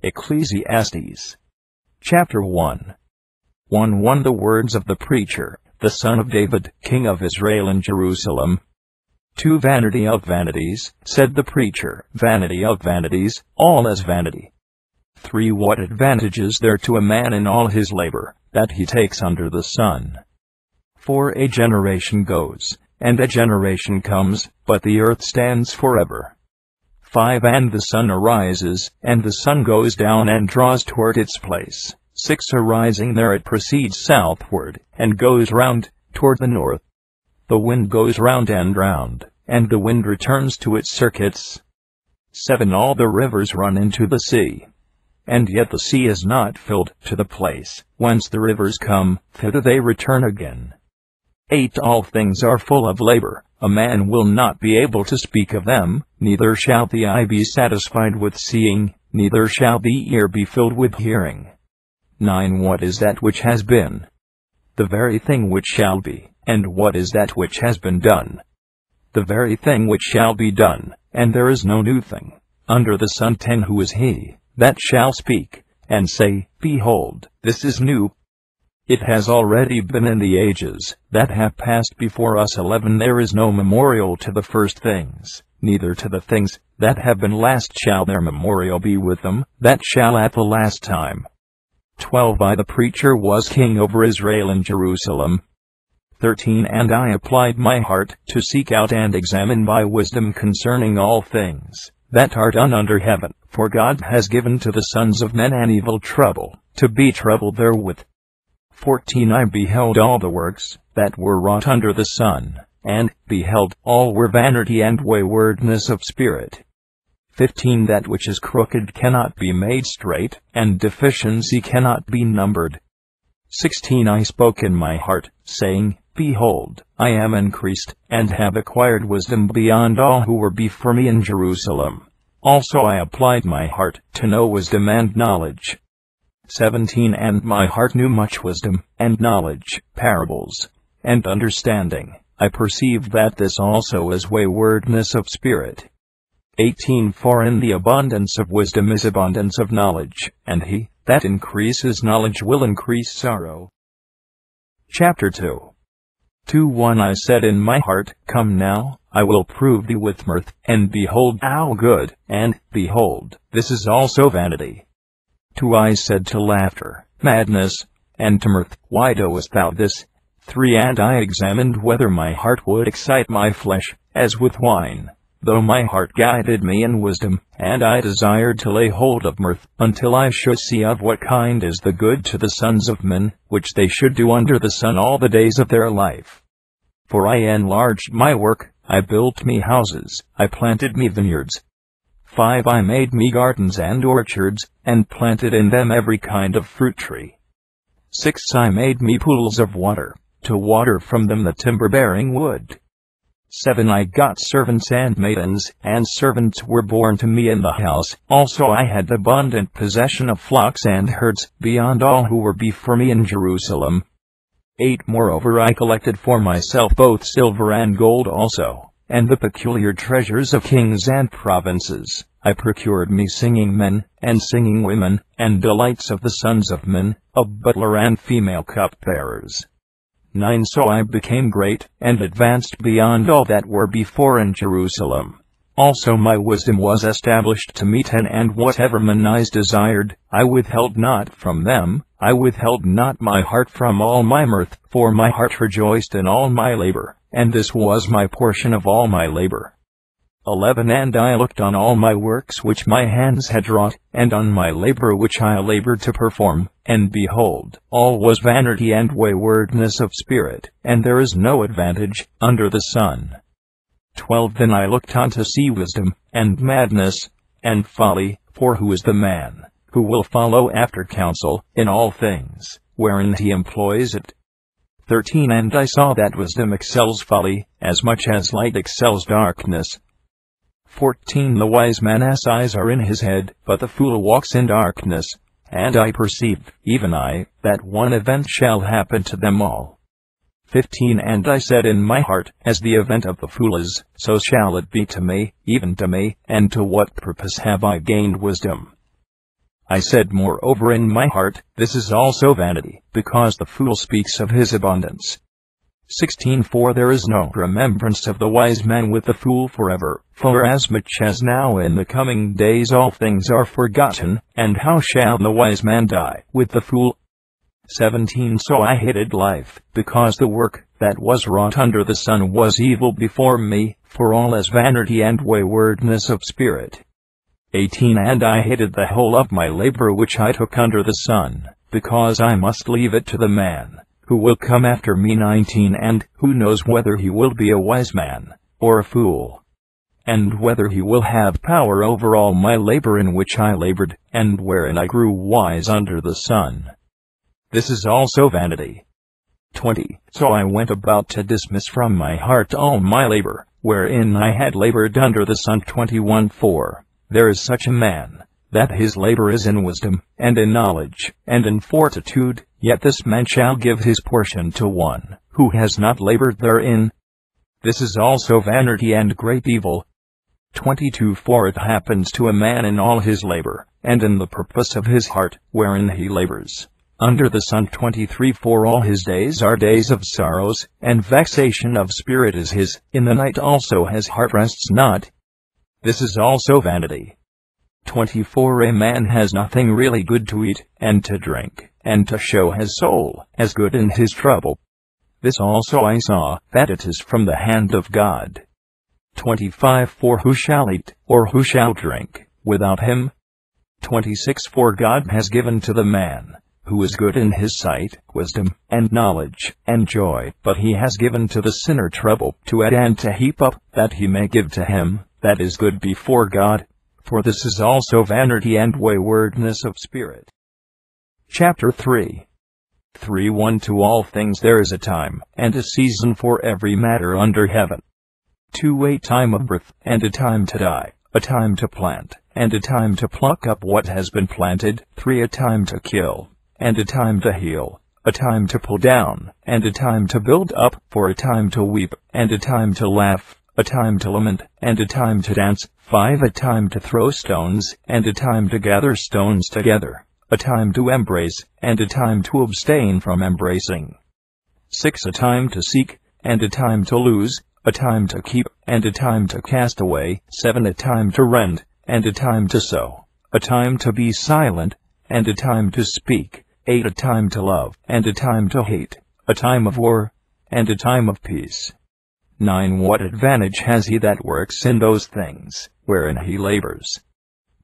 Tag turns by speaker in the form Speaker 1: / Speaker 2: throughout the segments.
Speaker 1: Ecclesiastes. Chapter 1. 1:1 The words of the preacher, the son of David, king of Israel in Jerusalem. 2 Vanity of vanities, said the preacher, vanity of vanities, all is vanity. 3 What advantage is there to a man in all his labor, that he takes under the sun? 4 A generation goes, and a generation comes, but the earth stands forever. 5 And the sun arises, and the sun goes down and draws toward its place. 6 Arising there it proceeds southward, and goes round, toward the north. The wind goes round, and the wind returns to its circuits. 7 All the rivers run into the sea, and yet the sea is not filled. To the place whence the rivers come, thither they return again. 8 All things are full of labor, a man will not be able to speak of them, neither shall the eye be satisfied with seeing, neither shall the ear be filled with hearing. 9 What is that which has been? The very thing which shall be. And what is that which has been done? The very thing which shall be done, and there is no new thing under the sun. 10 Who is he that shall speak, and say, Behold, this is new? It has already been in the ages that have passed before us. 11 There is no memorial to the first things, neither to the things that have been last shall their memorial be with them, that shall at the last time. 12 I the preacher was king over Israel in Jerusalem. 13 And I applied my heart to seek out and examine by wisdom concerning all things that are done under heaven, for God has given to the sons of men an evil trouble, to be troubled therewith. 14 I beheld all the works that were wrought under the sun, and, beheld, all were vanity and waywardness of spirit. 15 That which is crooked cannot be made straight, and deficiency cannot be numbered. 16 I spoke in my heart, saying, Behold, I am increased, and have acquired wisdom beyond all who were before me in Jerusalem. Also I applied my heart to know wisdom and knowledge. 17 And my heart knew much wisdom, and knowledge, parables, and understanding. I perceived that this also is waywardness of spirit. 18 For in the abundance of wisdom is abundance of knowledge, and he that increases knowledge will increase sorrow. Chapter 2. 2:1 I said in my heart, Come now, I will prove thee with mirth, and behold how good, and, behold, this is also vanity. 2 I said to laughter, Madness, and to mirth, Why doest thou this? 3 And I examined whether my heart would excite my flesh, as with wine, though my heart guided me in wisdom, and I desired to lay hold of mirth, until I should see of what kind is the good to the sons of men, which they should do under the sun all the days of their life. For I enlarged my work, I built me houses, I planted me vineyards. 5 I made me gardens and orchards, and planted in them every kind of fruit tree. 6 I made me pools of water, to water from them the timber-bearing wood. 7 I got servants and maidens, and servants were born to me in the house. Also I had abundant possession of flocks and herds, beyond all who were before me in Jerusalem. 8 Moreover I collected for myself both silver and gold also, and the peculiar treasures of kings and provinces. I procured me singing men, and singing women, and delights of the sons of men, a butler and female cupbearers. 9 So I became great, and advanced beyond all that were before in Jerusalem. Also my wisdom was established to me. 10 And whatever mine eyes desired, I withheld not from them, I withheld not my heart from all my mirth, for my heart rejoiced in all my labor, and this was my portion of all my labor. 11 And I looked on all my works which my hands had wrought, and on my labor which I labored to perform, and behold, all was vanity and waywardness of spirit, and there is no advantage under the sun. 12 Then I looked on to see wisdom, and madness, and folly, for who is the man who will follow after counsel in all things, wherein he employs it? 13 And I saw that wisdom excels folly, as much as light excels darkness. 14 The wise man's eyes are in his head, but the fool walks in darkness. And I perceived, even I, that one event shall happen to them all. 15 And I said in my heart, As the event of the fool is, so shall it be to me, even to me, and to what purpose have I gained wisdom? I said moreover in my heart, this is also vanity, because the fool speaks of his abundance. 16 For there is no remembrance of the wise man with the fool forever, forasmuch as now in the coming days all things are forgotten, and how shall the wise man die with the fool? 17 So I hated life, because the work that was wrought under the sun was evil before me, for all is vanity and waywardness of spirit. 18 And I hated the whole of my labor which I took under the sun, because I must leave it to the man who will come after me. 19 And who knows whether he will be a wise man, or a fool? And whether he will have power over all my labor in which I labored, and wherein I grew wise under the sun. This is also vanity. 20 So I went about to dismiss from my heart all my labor, wherein I had labored under the sun. 21 For there is such a man, that his labor is in wisdom, and in knowledge, and in fortitude, yet this man shall give his portion to one who has not labored therein. This is also vanity and great evil. 22 For it happens to a man in all his labor, and in the purpose of his heart, wherein he labors under the sun. 23 For all his days are days of sorrows, and vexation of spirit is his, in the night also his heart rests not. This is also vanity. 24 A man has nothing really good to eat, and to drink, and to show his soul as good in his trouble. This also I saw, that it is from the hand of God. 25 For who shall eat, or who shall drink, without him? 26 For God has given to the man who is good in his sight, wisdom, and knowledge, and joy, but he has given to the sinner trouble, to add and to heap up, that he may give to him that is good before God. For this is also vanity and waywardness of spirit. Chapter 3 3:1 To all things there is a time, and a season for every matter under heaven. 2 A time of birth, and a time to die, a time to plant, and a time to pluck up what has been planted. 3 A time to kill, and a time to heal, a time to pull down, and a time to build up, for a time to weep, and a time to laugh, a time to lament, and a time to dance. 5 A time to throw stones, and a time to gather stones together, a time to embrace, and a time to abstain from embracing. 6 A time to seek, and a time to lose, a time to keep, and a time to cast away. 7 A time to rend, and a time to sow, a time to be silent, and a time to speak. 8 A time to love, and a time to hate, a time of war, and a time of peace. 9 What advantage has he that works in those things wherein he labors?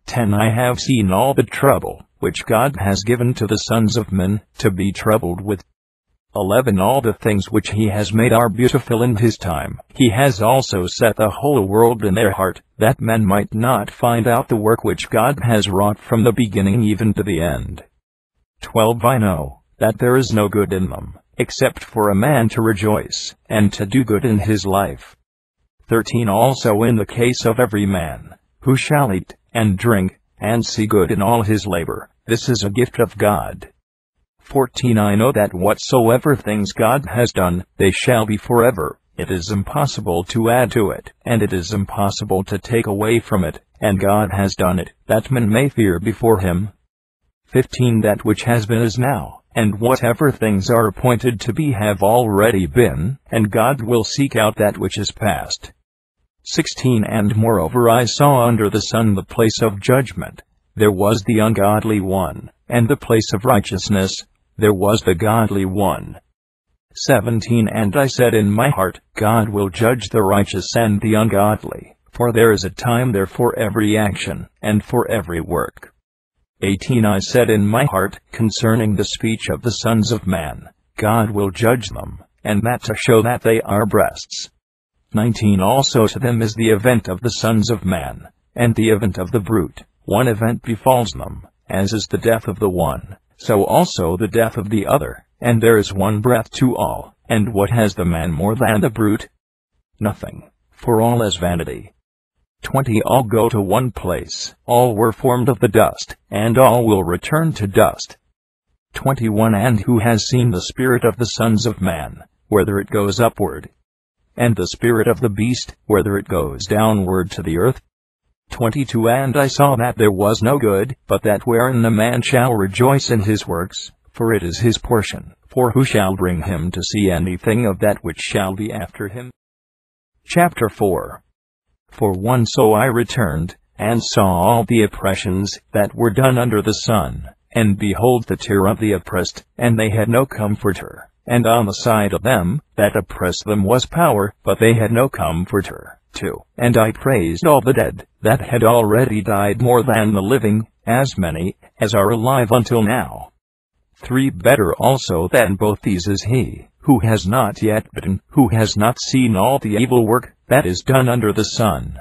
Speaker 1: 10 I have seen all the trouble which God has given to the sons of men to be troubled with. 11 All the things which he has made are beautiful in his time. He has also set the whole world in their heart, that men might not find out the work which God has wrought from the beginning even to the end. 12 I know that there is no good in them, except for a man to rejoice, and to do good in his life. 13 Also in the case of every man, who shall eat, and drink, and see good in all his labor, this is a gift of God. 14 I know that whatsoever things God has done, they shall be forever. It is impossible to add to it, and it is impossible to take away from it, and God has done it, that men may fear before him. 15 That which has been is now, and whatever things are appointed to be have already been, and God will seek out that which is past. 16 And moreover I saw under the sun the place of judgment. There was the ungodly one, and the place of righteousness. There was the godly one. 17 And I said in my heart, God will judge the righteous and the ungodly, for there is a time there for every action, and for every work. 18 I said in my heart, concerning the speech of the sons of man, God will judge them, and that to show that they are breasts. 19 Also to them is the event of the sons of man, and the event of the brute. One event befalls them, as is the death of the one, so also the death of the other, and there is one breath to all. And what has the man more than the brute? Nothing, for all is vanity. 20 All go to one place, all were formed of the dust, and all will return to dust. 21 And who has seen the spirit of the sons of man, whether it goes upward, and the spirit of the beast, whether it goes downward to the earth? 22 And I saw that there was no good, but that wherein the man shall rejoice in his works, for it is his portion. For who shall bring him to see anything of that which shall be after him? Chapter 4. For one so I returned, and saw all the oppressions that were done under the sun, and behold the tear of the oppressed, and they had no comforter. And on the side of them that oppressed them was power, but they had no comforter. 2. And I praised all the dead, that had already died more than the living, as many as are alive until now. 3. Better also than both these is he, who has not yet bitten, who has not seen all the evil work that is done under the sun.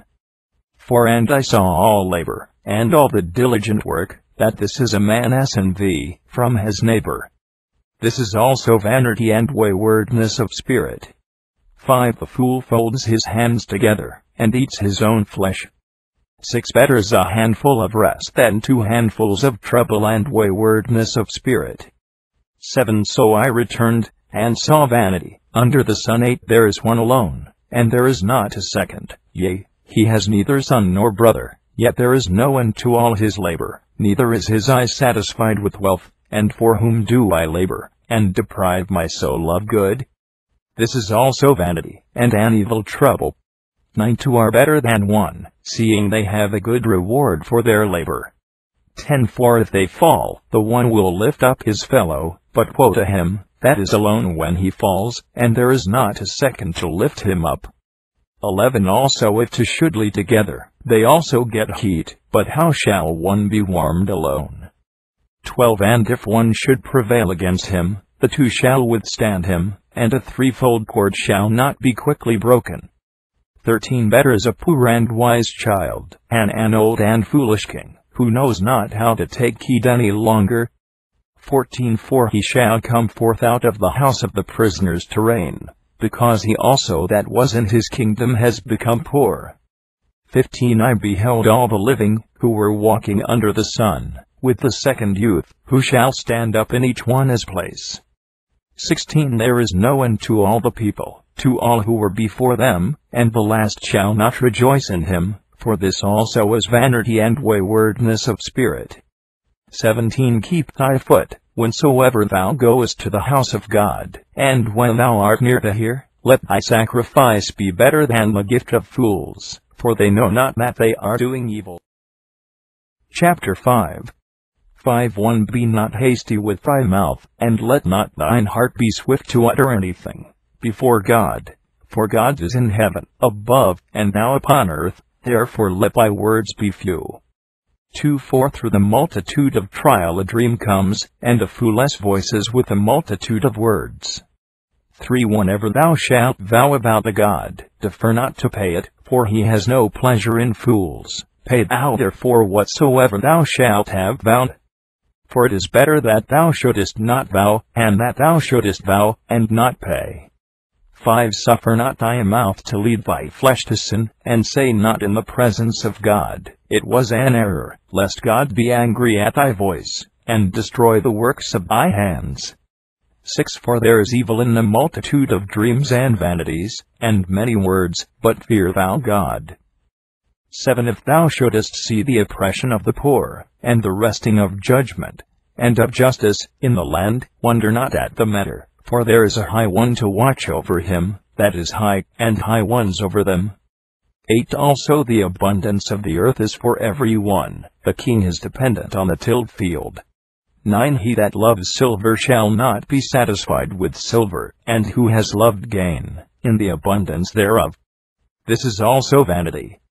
Speaker 1: 4. And I saw all labor, and all the diligent work, that this is a man envy from his neighbor. This is also vanity and waywardness of spirit. 5. The fool folds his hands together, and eats his own flesh. 6. Better is a handful of rest than 2 handfuls of trouble and waywardness of spirit. 7. So I returned, and saw vanity under the sun. 8. There is one alone, and there is not a second, yea, he has neither son nor brother, yet there is no end to all his labor, neither is his eye satisfied with wealth. And for whom do I labor, and deprive my soul of good? This is also vanity, and an evil trouble. 9. 2 are better than 1, seeing they have a good reward for their labor. 10. For if they fall, the one will lift up his fellow, but woe to him that is alone when he falls, and there is not a second to lift him up. 11. Also if two should lie together, they also get heat, but how shall one be warmed alone? 12. And if one should prevail against him, the 2 shall withstand him, and a threefold cord shall not be quickly broken. 13. Better is a poor and wise child, and an old and foolish king, who knows not how to take heed any longer. 14. For he shall come forth out of the house of the prisoners to reign, because he also that was in his kingdom has become poor. 15. I beheld all the living, who were walking under the sun, with the second youth, who shall stand up in each one his place. 16. There is no end to all the people, to all who were before them, and the last shall not rejoice in him, for this also is vanity and waywardness of spirit. 17. Keep thy foot, whensoever thou goest to the house of God, and when thou art near to hear, let thy sacrifice be better than the gift of fools, for they know not that they are doing evil. Chapter 5. 5. 1. Be not hasty with thy mouth, and let not thine heart be swift to utter anything before God. For God is in heaven above, and thou upon earth, therefore let thy words be few. 2. 4. Through the multitude of trial a dream comes, and a fool's voices with a multitude of words. 3. Whenever thou shalt vow about a god, defer not to pay it, for he has no pleasure in fools. Pay thou therefore whatsoever thou shalt have vowed. For it is better that thou shouldest not vow, and that thou shouldest vow, and not pay. 5. Suffer not thy mouth to lead thy flesh to sin, and say not in the presence of God, it was an error, lest God be angry at thy voice, and destroy the works of thy hands. 6. For there is evil in the multitude of dreams and vanities, and many words, but fear thou God. 7. If thou shouldest see the oppression of the poor, and the resting of judgment, and of justice, in the land, wonder not at the matter, for there is a high one to watch over him, that is high, and high ones over them. 8. Also the abundance of the earth is for every one, the king is dependent on the tilled field. 9. He that loves silver shall not be satisfied with silver, and who has loved gain, in the abundance thereof. This is also vanity.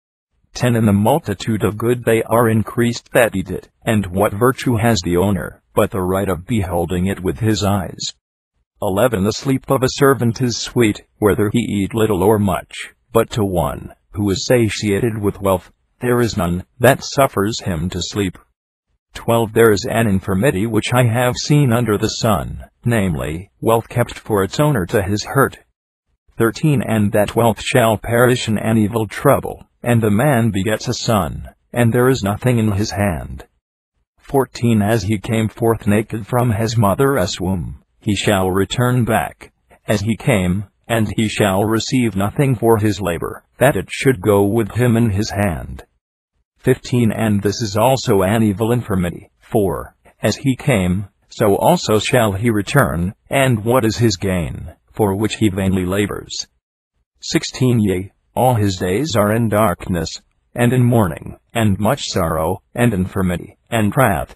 Speaker 1: 10. In the multitude of good they are increased that eat it, and what virtue has the owner, but the right of beholding it with his eyes? 11. The sleep of a servant is sweet, whether he eat little or much, but to one who is satiated with wealth, there is none that suffers him to sleep. 12. There is an infirmity which I have seen under the sun, namely, wealth kept for its owner to his hurt. 13. And that wealth shall perish in an evil trouble, and the man begets a son, and there is nothing in his hand. 14. As he came forth naked from his mother's womb, he shall return back, as he came, and he shall receive nothing for his labor, that it should go with him in his hand. 15 And this is also an evil infirmity. For, as he came, so also shall he return, and what is his gain, for which he vainly labors? 16 Yea, all his days are in darkness, and in mourning, and much sorrow, and infirmity, and wrath.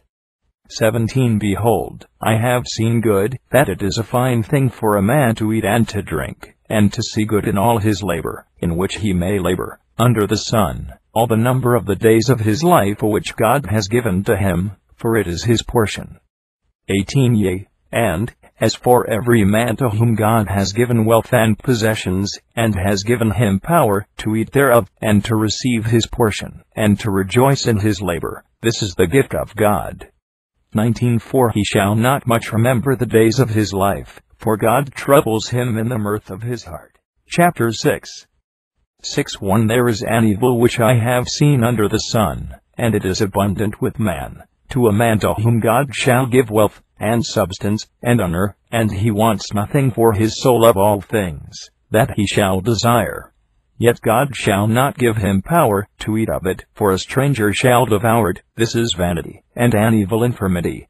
Speaker 1: 17 Behold, I have seen good, that it is a fine thing for a man to eat and to drink, and to see good in all his labor, in which he may labor, under the sun, all the number of the days of his life which God has given to him, for it is his portion. 18 Yea, and, as for every man to whom God has given wealth and possessions, and has given him power to eat thereof, and to receive his portion, and to rejoice in his labor, this is the gift of God. 19 For he shall not much remember the days of his life, for God troubles him in the mirth of his heart. Chapter 6 6:1 There is an evil which I have seen under the sun, and it is abundant with man, to a man to whom God shall give wealth, and substance, and honor, and he wants nothing for his soul of all things, that he shall desire. Yet God shall not give him power to eat of it, for a stranger shall devour it. This is vanity, and an evil infirmity.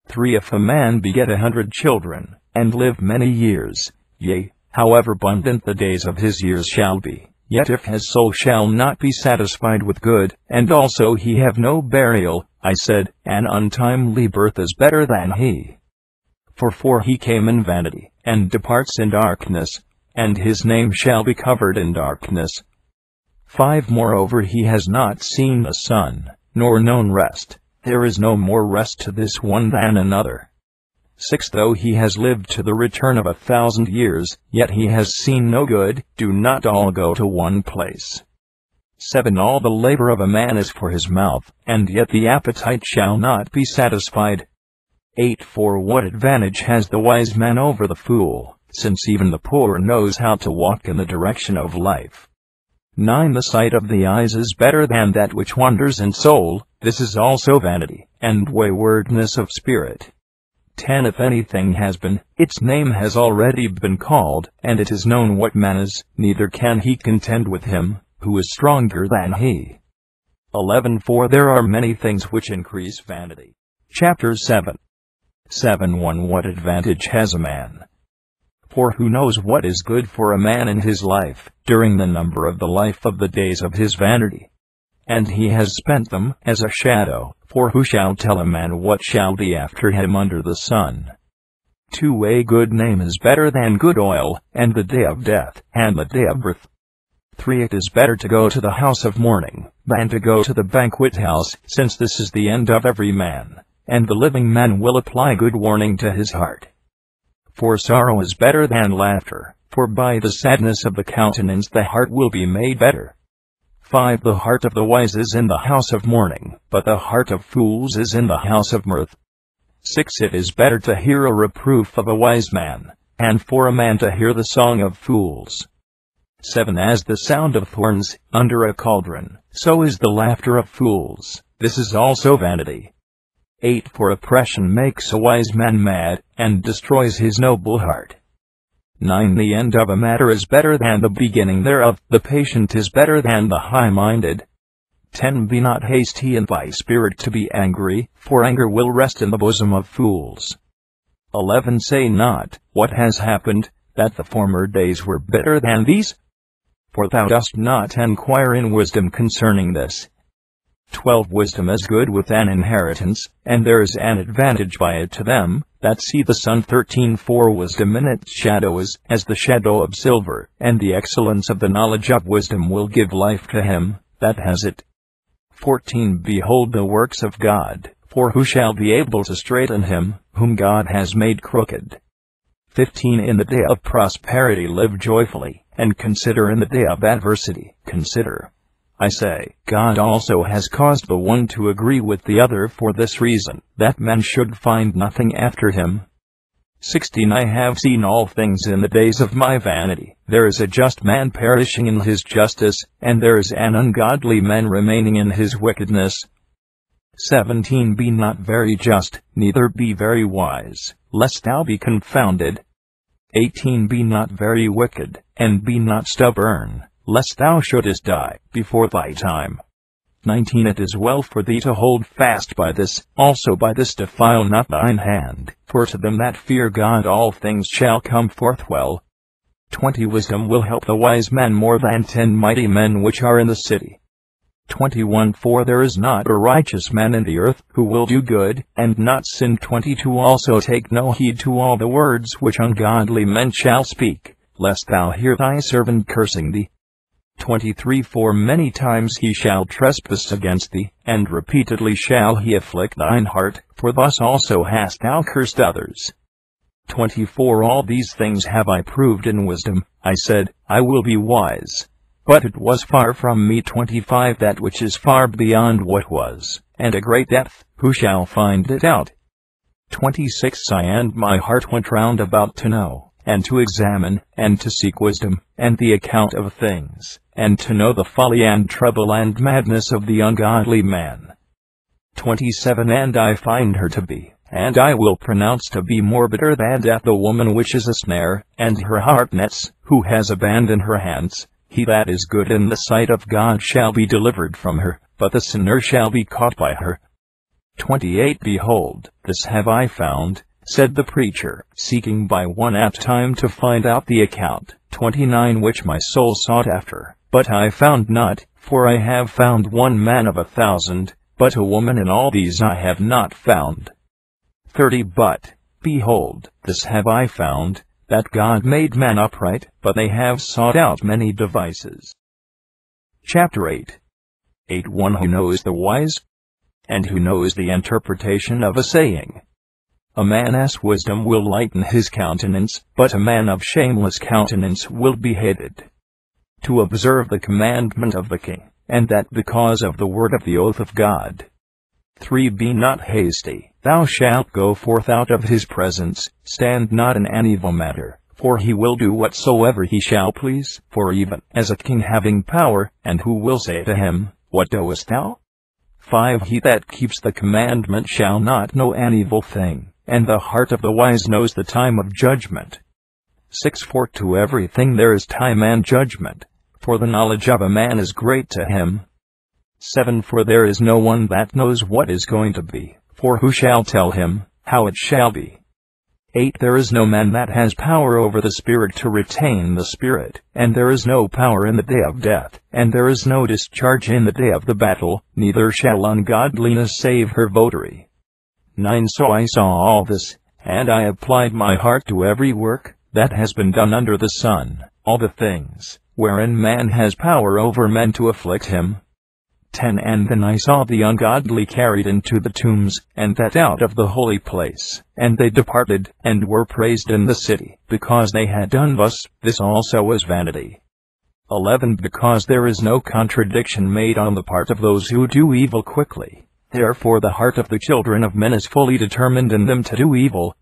Speaker 1: 3 If a man beget 100 children, and live many years, yea, however abundant the days of his years shall be, yet if his soul shall not be satisfied with good, and also he have no burial, I said, an untimely birth is better than he. For he came in vanity, and departs in darkness, and his name shall be covered in darkness. 5 Moreover he has not seen the sun, nor known rest. There is no more rest to this one than another. 6 Though he has lived to the return of 1,000 years, yet he has seen no good. Do not all go to one place. 7 All the labor of a man is for his mouth, and yet the appetite shall not be satisfied. 8 For what advantage has the wise man over the fool, since even the poor knows how to walk in the direction of life? 9 The sight of the eyes is better than that which wanders in soul. This is also vanity, and waywardness of spirit. 10 If anything has been, its name has already been called, and it is known what man is, neither can he contend with him, who is stronger than he. 11 For there are many things which increase vanity. Chapter 7 7:1 What advantage has a man? For who knows what is good for a man in his life, during the number of the life of the days of his vanity? And he has spent them as a shadow, for who shall tell a man what shall be after him under the sun? 2 A good name is better than good oil, and the day of death, and the day of birth. 3 It is better to go to the house of mourning, than to go to the banquet house, since this is the end of every man, and the living man will apply good warning to his heart. 4 Sorrow is better than laughter, for by the sadness of the countenance the heart will be made better. 5 The heart of the wise is in the house of mourning, but the heart of fools is in the house of mirth. 6 It is better to hear a reproof of a wise man, and for a man to hear the song of fools. 7 As the sound of thorns under a cauldron, so is the laughter of fools. This is also vanity. 8 For oppression makes a wise man mad, and destroys his noble heart. 9 The end of a matter is better than the beginning thereof. The patient is better than the high-minded. 10 Be not hasty in thy spirit to be angry, for anger will rest in the bosom of fools. 11 Say not, what has happened, that the former days were better than these? For thou dost not enquire in wisdom concerning this. 12 Wisdom is good with an inheritance, and there is an advantage by it to them that see the sun. 13 For wisdom in its shadow is as the shadow of silver, and the excellence of the knowledge of wisdom will give life to him that has it. 14 Behold the works of God, for who shall be able to straighten him, whom God has made crooked? 15 In the day of prosperity live joyfully, and consider in the day of adversity. Consider, I say, God also has caused the one to agree with the other for this reason, that man should find nothing after him. 16 I have seen all things in the days of my vanity. There is a just man perishing in his justice, and there is an ungodly man remaining in his wickedness. 17 Be not very just, neither be very wise, lest thou be confounded. 18 Be not very wicked, and be not stubborn, lest thou shouldest die before thy time. 19 It is well for thee to hold fast by this, also by this defile not thine hand, for to them that fear God all things shall come forth well. 20 Wisdom will help the wise man more than 10 mighty men which are in the city. 21 For there is not a righteous man in the earth, who will do good, and not sin. 22 Also take no heed to all the words which ungodly men shall speak, lest thou hear thy servant cursing thee. 23 For many times he shall trespass against thee, and repeatedly shall he afflict thine heart, for thus also hast thou cursed others. 24 All these things have I proved in wisdom. I said, I will be wise. But it was far from me. 25 That which is far beyond what was, and a great depth, who shall find it out? 26 I and my heart went round about to know, and to examine, and to seek wisdom, and the account of things, and to know the folly and trouble and madness of the ungodly man. 27 And I find her to be, and I will pronounce to be more bitter than death, the woman which is a snare, and her heart nets, who has abandoned her hands. He that is good in the sight of God shall be delivered from her, but the sinner shall be caught by her. 28 Behold, this have I found, said the preacher, seeking by one at time to find out the account. 29 Which my soul sought after, but I found not, for I have found one man of 1,000, but a woman in all these I have not found. 30 But, behold, this have I found, that God made man upright, but they have sought out many devices. Chapter 8. 8 One who knows the wise, and who knows the interpretation of a saying. A man's wisdom will lighten his countenance, but a man of shameless countenance will be hated. To observe the commandment of the king, and that because of the word of the oath of God. 3 Be not hasty, thou shalt go forth out of his presence, stand not in an evil matter, for he will do whatsoever he shall please, for even as a king having power, and who will say to him, What doest thou? 5 He that keeps the commandment shall not know an evil thing, and the heart of the wise knows the time of judgment. 6 For to everything there is time and judgment, for the knowledge of a man is great to him. 7 For there is no one that knows what is going to be, for who shall tell him how it shall be? 8 There is no man that has power over the spirit to retain the spirit, and there is no power in the day of death, and there is no discharge in the day of the battle, neither shall ungodliness save her votary. 9 So I saw all this, and I applied my heart to every work that has been done under the sun, all the things wherein man has power over men to afflict him. 10 And then I saw the ungodly carried into the tombs, and that out of the holy place, and they departed, and were praised in the city, because they had done thus. This also was vanity. 11 Because there is no contradiction made on the part of those who do evil quickly, therefore the heart of the children of men is fully determined in them to do evil.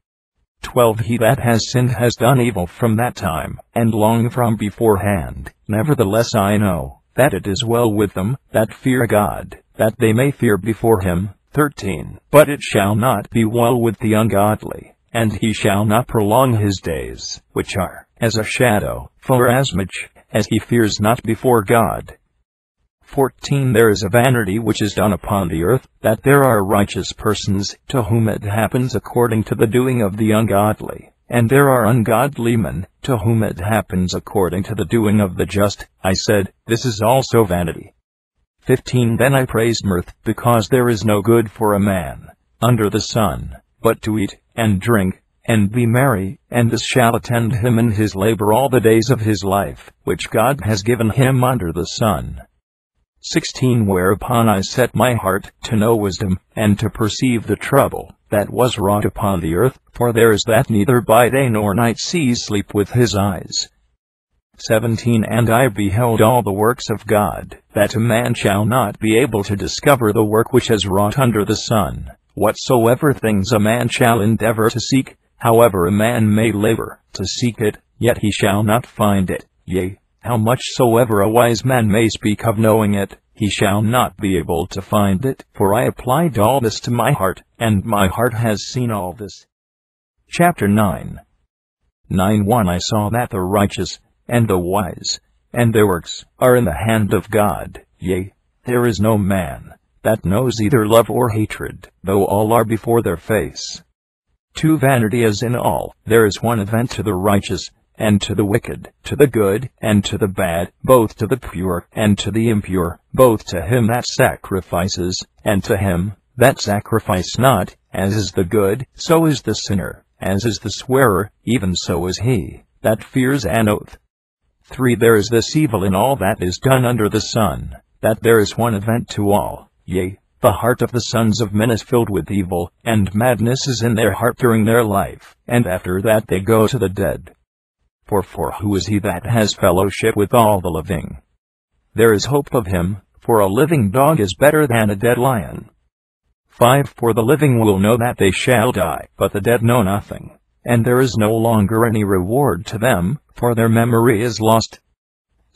Speaker 1: 12 He that has sinned has done evil from that time, and long from beforehand. Nevertheless I know that it is well with them that fear God, that they may fear before him. 13 But it shall not be well with the ungodly, and he shall not prolong his days, which are as a shadow, forasmuch as he fears not before God. 14 There is a vanity which is done upon the earth, that there are righteous persons, to whom it happens according to the doing of the ungodly. And there are ungodly men, to whom it happens according to the doing of the just. I said, This is also vanity. 15 Then I praised mirth, because there is no good for a man under the sun, but to eat, and drink, and be merry, and this shall attend him in his labor all the days of his life, which God has given him under the sun. 16 Whereupon I set my heart to know wisdom, and to perceive the trouble that was wrought upon the earth, for there is that neither by day nor night sees sleep with his eyes. 17 And I beheld all the works of God, that a man shall not be able to discover the work which is wrought under the sun. Whatsoever things a man shall endeavor to seek, however a man may labor to seek it, yet he shall not find it. Yea, how much soever a wise man may speak of knowing it, he shall not be able to find it. For I applied all this to my heart, and my heart has seen all this. Chapter 9. 9:1 I saw that the righteous, and the wise, and their works, are in the hand of God. Yea, There is no man that knows either love or hatred, though all are before their face. 2 Vanity is in all. There is one event to the righteous, and to the wicked, to the good, and to the bad, both to the pure, and to the impure, both to him that sacrifices, and to him that sacrifice not, as is the good, so is the sinner, as is the swearer, even so is he that fears an oath. 3 There is this evil in all that is done under the sun, that there is one event to all, yea, the heart of the sons of men is filled with evil, and madness is in their heart during their life, and after that they go to the dead. For who is he that has fellowship with all the living? There is hope of him, for a living dog is better than a dead lion. 5 For the living will know that they shall die, but the dead know nothing, and there is no longer any reward to them, for their memory is lost.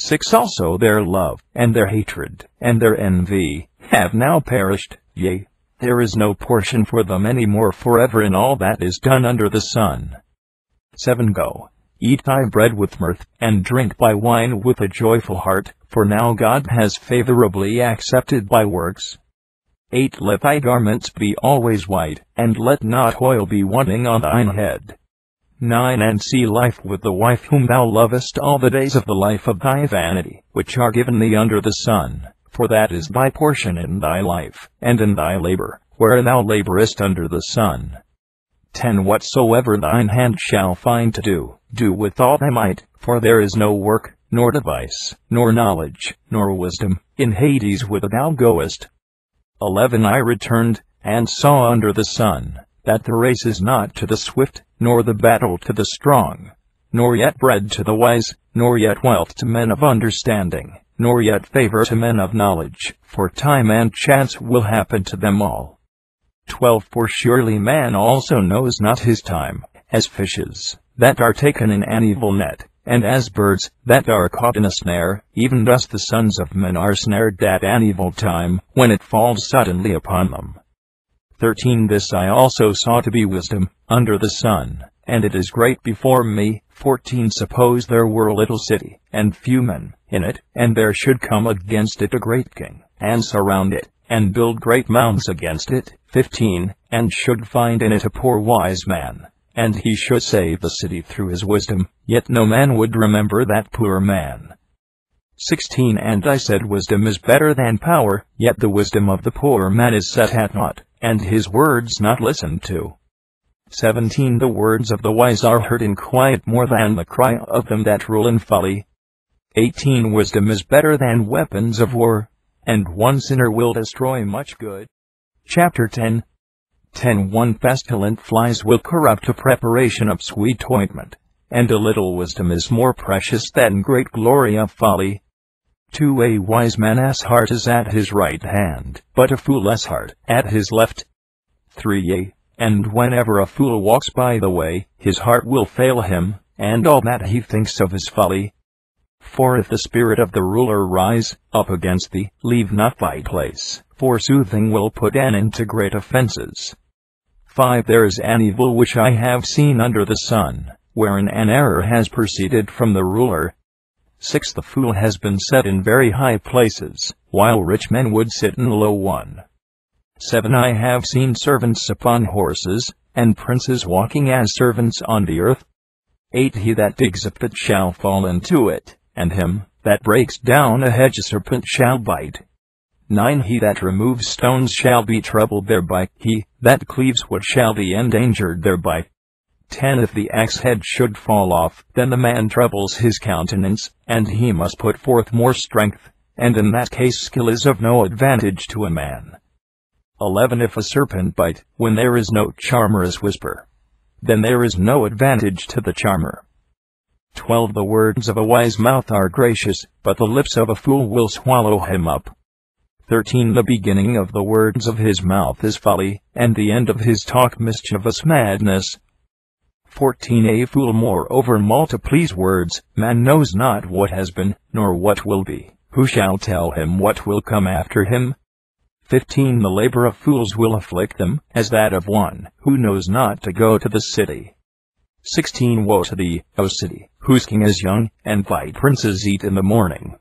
Speaker 1: 6 Also their love, and their hatred, and their envy, have now perished, yea, there is no portion for them any more forever in all that is done under the sun. 7 Go, eat thy bread with mirth, and drink thy wine with a joyful heart, for now God has favorably accepted thy works. 8 Let thy garments be always white, and let not oil be wanting on thine head. 9 And see life with the wife whom thou lovest all the days of the life of thy vanity, which are given thee under the sun, for that is thy portion in thy life, and in thy labor, where thou laborest under the sun. 10 Whatsoever thine hand shall find to do, do with all thy might, for there is no work, nor device, nor knowledge, nor wisdom, in Hades whither thou goest. 11 I returned, and saw under the sun, that the race is not to the swift, nor the battle to the strong, nor yet bread to the wise, nor yet wealth to men of understanding, nor yet favor to men of knowledge, for time and chance will happen to them all. 12 For surely man also knows not his time, as fishes, that are taken in an evil net, and as birds, that are caught in a snare, even thus the sons of men are snared at an evil time, when it falls suddenly upon them. 13 This I also saw to be wisdom, under the sun, and it is great before me. 14 Suppose there were a little city, and few men in it, and there should come against it a great king, and surround it, and build great mounds against it. 15 And should find in it a poor wise man, and he should save the city through his wisdom, yet no man would remember that poor man. 16 And I said, wisdom is better than power, yet the wisdom of the poor man is set at naught, and his words not listened to. 17 The words of the wise are heard in quiet more than the cry of them that rule in folly. 18 Wisdom is better than weapons of war, and one sinner will destroy much good. Chapter 10 10 Pestilent flies will corrupt a preparation of sweet ointment, and a little wisdom is more precious than great glory of folly. 2 A wise man's heart is at his right hand, but a fool's heart at his left. 3 And whenever a fool walks by the way, his heart will fail him, and all that he thinks of is folly. 4 If the spirit of the ruler rise up against thee, leave not thy place, for soothing will put an end to great offenses. 5 There is an evil which I have seen under the sun, wherein an error has proceeded from the ruler. 6 The fool has been set in very high places, while rich men would sit in low one. 7 I have seen servants upon horses, and princes walking as servants on the earth. 8 He that digs a pit shall fall into it, and him that breaks down a hedge serpent shall bite. 9 He that removes stones shall be troubled thereby, he that cleaves wood shall be endangered thereby. 10 If the axe head should fall off, then the man troubles his countenance, and he must put forth more strength, and in that case skill is of no advantage to a man. 11 If a serpent bite, when there is no charmer's whisper, then there is no advantage to the charmer. 12 The words of a wise mouth are gracious, but the lips of a fool will swallow him up. 13 The beginning of the words of his mouth is folly, and the end of his talk mischievous madness. 14 A fool moreover multiplies words, man knows not what has been, nor what will be, who shall tell him what will come after him? 15 The labor of fools will afflict them, as that of one who knows not to go to the city. 16 Woe to thee, O city, whose king is young, and thy princes eat in the morning.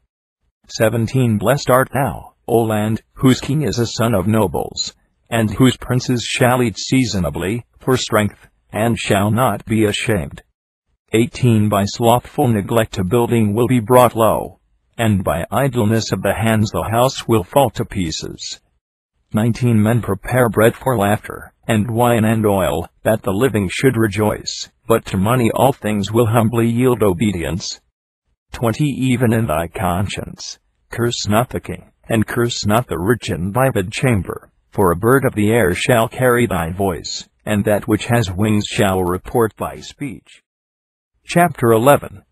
Speaker 1: 17 Blessed art thou, O land, whose king is a son of nobles, and whose princes shall eat seasonably, for strength, and shall not be ashamed. 18 By slothful neglect a building will be brought low, and by idleness of the hands the house will fall to pieces. 19 Men prepare bread for laughter, and wine and oil, that the living should rejoice, but to money all things will humbly yield obedience. 20 Even in thy conscience, curse not the king, and curse not the rich in thy bedchamber, for a bird of the air shall carry thy voice, and that which has wings shall report thy speech. Chapter 11.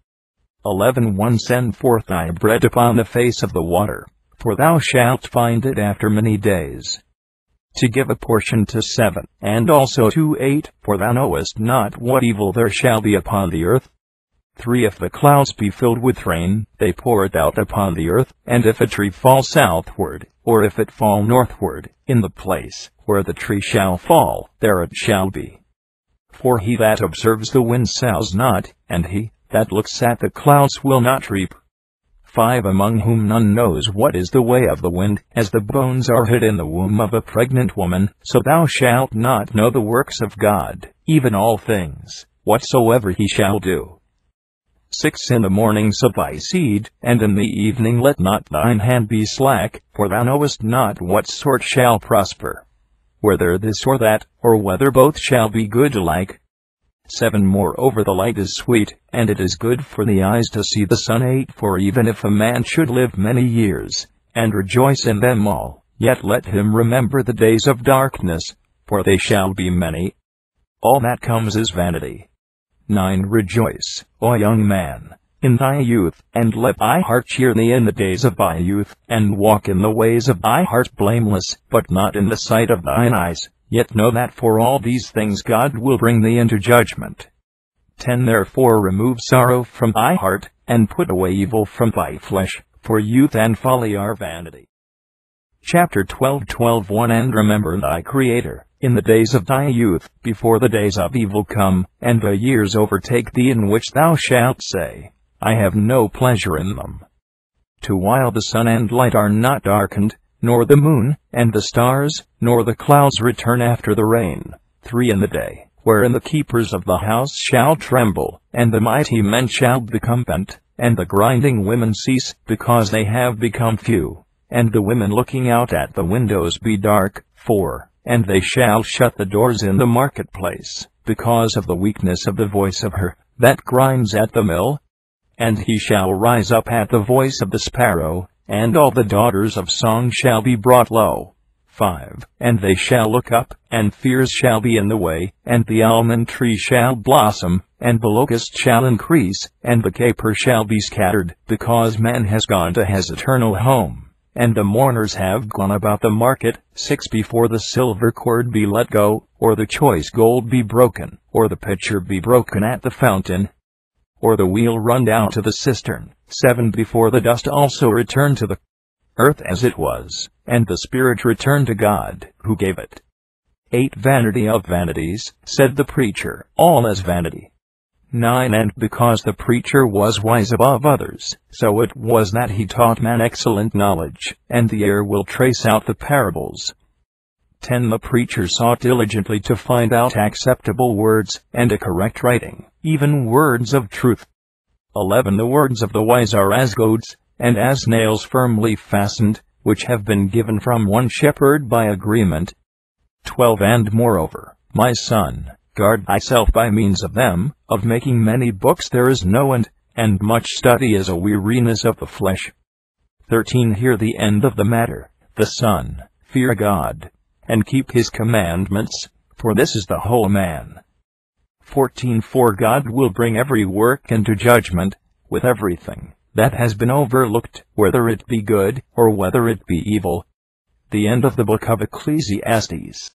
Speaker 1: 11:1 Send forth thy bread upon the face of the water, for thou shalt find it after many days. To give a portion to 7, and also to 8, for thou knowest not what evil there shall be upon the earth. 3 If the clouds be filled with rain, they pour it out upon the earth, and if a tree fall southward, or if it fall northward, in the place where the tree shall fall, there it shall be. 4 He that observes the wind sows not, and he that looks at the clouds will not reap. 5 Among whom none knows what is the way of the wind, as the bones are hid in the womb of a pregnant woman, so thou shalt not know the works of God, even all things, whatsoever he shall do. 6 In the morning sow thy seed, and in the evening let not thine hand be slack, for thou knowest not what sort shall prosper, whether this or that, or whether both shall be good alike. 7 Moreover the light is sweet, and it is good for the eyes to see the sun. 8 For even if a man should live many years, and rejoice in them all, yet let him remember the days of darkness, for they shall be many. All that comes is vanity. 9 Rejoice, O young man, in thy youth, and let thy heart cheer thee in the days of thy youth, and walk in the ways of thy heart blameless, but not in the sight of thine eyes. Yet know that for all these things God will bring thee into judgment. 10 Therefore remove sorrow from thy heart, and put away evil from thy flesh, for youth and folly are vanity. Chapter 12:12:1 And remember thy Creator, in the days of thy youth, before the days of evil come, and the years overtake thee in which thou shalt say, I have no pleasure in them. 2 While the sun and light are not darkened, nor the moon, and the stars, nor the clouds return after the rain. 3 In the day, wherein the keepers of the house shall tremble, and the mighty men shall become bent, and the grinding women cease, because they have become few, and the women looking out at the windows be dark. 4 And they shall shut the doors in the marketplace, because of the weakness of the voice of her that grinds at the mill. And he shall rise up at the voice of the sparrow, and all the daughters of song shall be brought low. 5 And they shall look up, and fears shall be in the way, and the almond tree shall blossom, and the locust shall increase, and the caper shall be scattered, because man has gone to his eternal home, and the mourners have gone about the market. 6 Before the silver cord be let go, or the choice gold be broken, or the pitcher be broken at the fountain, or the wheel run down to the cistern. 7 Before the dust also return to the earth as it was, and the spirit return to God, who gave it. 8 Vanity of vanities, said the preacher, all is vanity. 9 And because the preacher was wise above others, so it was that he taught man excellent knowledge, and the heir will trace out the parables. 10 The preacher sought diligently to find out acceptable words, and a correct writing, even words of truth. 11 The words of the wise are as goads, and as nails firmly fastened, which have been given from one shepherd by agreement. 12 And moreover, my son, guard thyself by means of them, of making many books there is no end, and much study is a weariness of the flesh. 13 Hear the end of the matter, the son, fear God, and keep his commandments, for this is the whole man. 14 For God will bring every work into judgment, with everything that has been overlooked, whether it be good, or whether it be evil. The end of the book of Ecclesiastes.